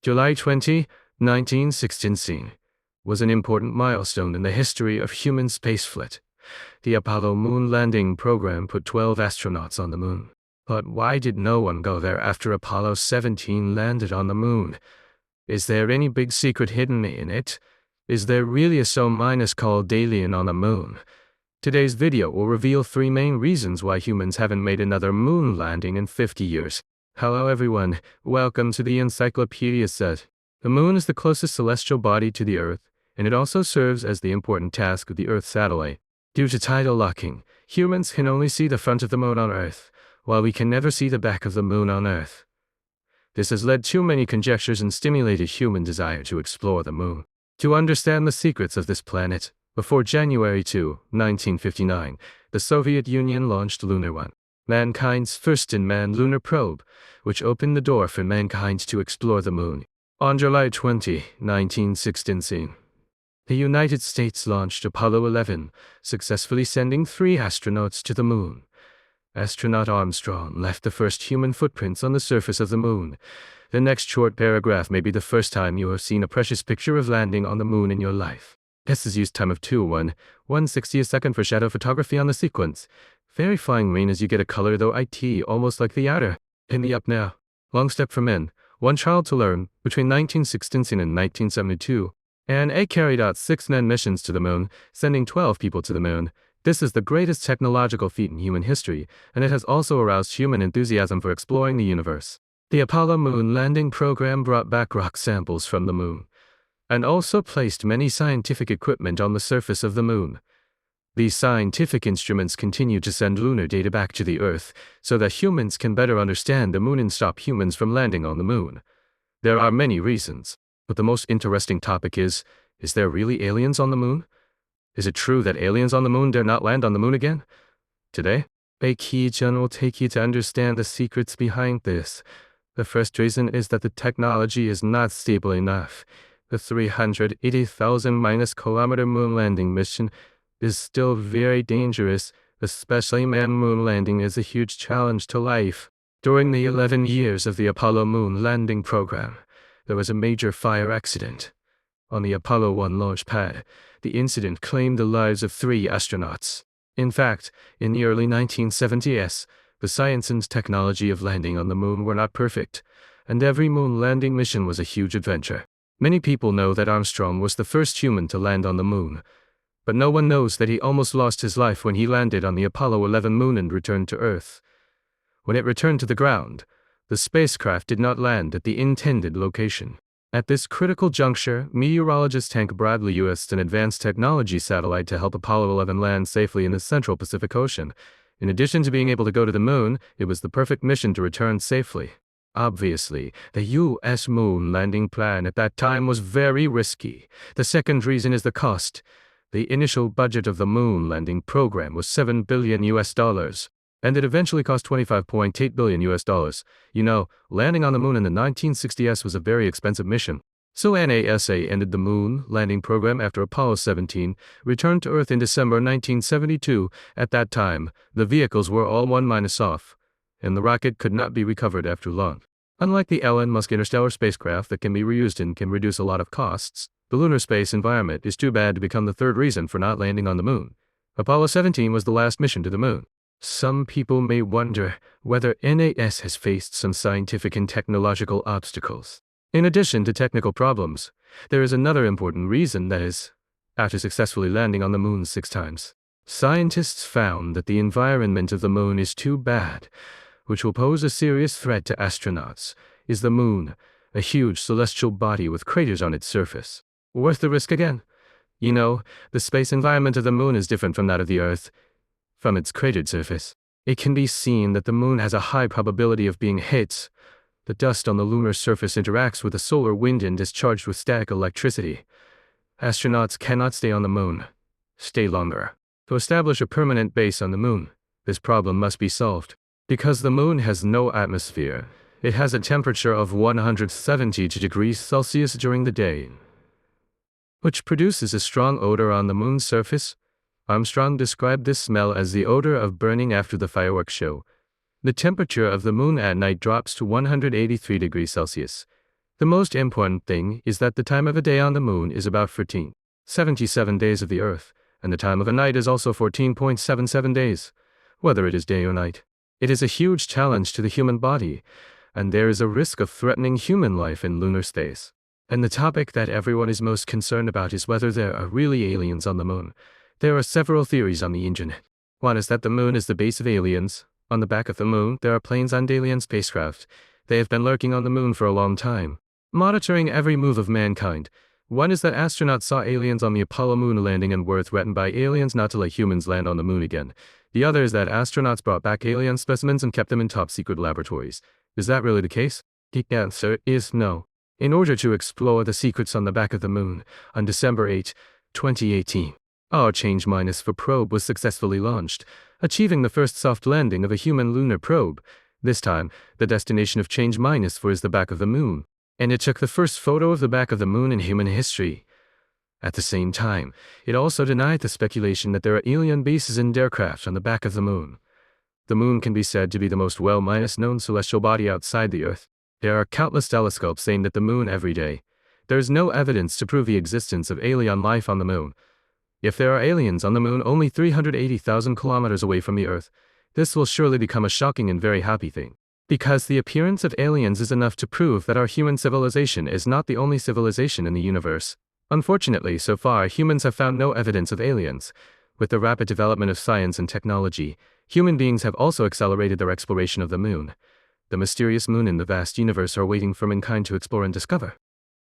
July 20, 1916 was an important milestone in the history of human spaceflight. The Apollo moon landing program put 12 astronauts on the moon. But why did no one go there after Apollo 17 landed on the moon? Is there any big secret hidden in it? Is there really a so- called alien on the moon? Today's video will reveal 3 main reasons why humans haven't made another moon landing in 50 years. Hello everyone, welcome to the Encyclopedia set. The moon is the closest celestial body to the Earth, and it also serves as the important task of the Earth satellite. Due to tidal locking, humans can only see the front of the moon on Earth, while we can never see the back of the moon on Earth. This has led to many conjectures and stimulated human desire to explore the moon. To understand the secrets of this planet, before January 2, 1959, the Soviet Union launched Lunar 1, mankind's first unmanned lunar probe, which opened the door for mankind to explore the moon. On July 20, 1916, the United States launched Apollo 11, successfully sending 3 astronauts to the moon. Astronaut Armstrong left the first human footprints on the surface of the moon. The next short paragraph may be the first time you have seen a precious picture of landing on the moon in your life. This is used time of 2:1/160 a second for shadow photography on the sequence. Very fine green as you get a color though it almost like the outer. In the up now. Long step for men. One child to learn. Between 1916 and 1972. And A carried out 6 manned missions to the moon, sending 12 people to the moon. This is the greatest technological feat in human history, and it has also aroused human enthusiasm for exploring the universe. The Apollo moon landing program brought back rock samples from the moon, and also placed many scientific equipment on the surface of the moon. These scientific instruments continue to send lunar data back to the Earth, so that humans can better understand the moon and stop humans from landing on the moon. There are many reasons, but the most interesting topic is there really aliens on the moon? Is it true that aliens on the moon dare not land on the moon again? Today, a key channel will take you to understand the secrets behind this. The first reason is that the technology is not stable enough. The 380,000-kilometer moon landing mission is still very dangerous, especially manned moon landing is a huge challenge to life. During the 11 years of the Apollo moon landing program, there was a major fire accident on the Apollo 1 launch pad. The incident claimed the lives of 3 astronauts. In fact, in the early 1970s, the science and technology of landing on the moon were not perfect, and every moon landing mission was a huge adventure. Many people know that Armstrong was the first human to land on the moon, but no one knows that he almost lost his life when he landed on the Apollo 11 moon and returned to Earth. When it returned to the ground, the spacecraft did not land at the intended location. At this critical juncture, meteorologist Hank Bradley used an advanced technology satellite to help Apollo 11 land safely in the central Pacific Ocean. In addition to being able to go to the moon, it was the perfect mission to return safely. Obviously, the U.S. moon landing plan at that time was very risky. The second reason is the cost. The initial budget of the moon landing program was $7 billion, and it eventually cost $25.8 billion. You know, landing on the moon in the 1960s was a very expensive mission. So NASA ended the moon landing program after Apollo 17 returned to Earth in December 1972. At that time, the vehicles were all 1- off, and the rocket could not be recovered after long. Unlike the Elon Musk interstellar spacecraft that can be reused and can reduce a lot of costs, the lunar space environment is too bad to become the third reason for not landing on the moon. Apollo 17 was the last mission to the moon. Some people may wonder whether NASA has faced some scientific and technological obstacles. In addition to technical problems, there is another important reason, that is, after successfully landing on the moon 6 times, scientists found that the environment of the moon is too bad, which will pose a serious threat to astronauts. Is the moon a huge celestial body with craters on its surface? Worth the risk again? You know, the space environment of the moon is different from that of the Earth. From its cratered surface, it can be seen that the moon has a high probability of being hit. The dust on the lunar surface interacts with the solar wind and is charged with static electricity. Astronauts cannot stay on the moon. Stay longer. To establish a permanent base on the moon, this problem must be solved. Because the moon has no atmosphere, it has a temperature of 170 degrees Celsius during the day, which produces a strong odor on the moon's surface. Armstrong described this smell as the odor of burning after the fireworks show. The temperature of the moon at night drops to 183 degrees Celsius. The most important thing is that the time of a day on the moon is about 14.77 days of the Earth, and the time of a night is also 14.77 days, whether it is day or night. It is a huge challenge to the human body, and there is a risk of threatening human life in lunar space. And the topic that everyone is most concerned about is whether there are really aliens on the moon. There are several theories on the internet. One is that the moon is the base of aliens. On the back of the moon, there are planes and alien spacecraft. They have been lurking on the moon for a long time, monitoring every move of mankind. One is that astronauts saw aliens on the Apollo moon landing and were threatened by aliens not to let humans land on the moon again. The other is that astronauts brought back alien specimens and kept them in top-secret laboratories. Is that really the case? The answer is no. In order to explore the secrets on the back of the moon, on December 8, 2018, our Change-4 probe was successfully launched, achieving the first soft landing of a human lunar probe. This time, the destination of Change-4 is the back of the moon, and it took the first photo of the back of the moon in human history. At the same time, it also denied the speculation that there are alien bases and aircraft on the back of the moon. The moon can be said to be the most well-known celestial body outside the Earth. There are countless telescopes aimed at the moon every day. There is no evidence to prove the existence of alien life on the moon. If there are aliens on the moon only 380,000 kilometers away from the Earth, this will surely become a shocking and very happy thing. Because the appearance of aliens is enough to prove that our human civilization is not the only civilization in the universe. Unfortunately, so far, humans have found no evidence of aliens. With the rapid development of science and technology, human beings have also accelerated their exploration of the moon. The mysterious moon and the vast universe are waiting for mankind to explore and discover.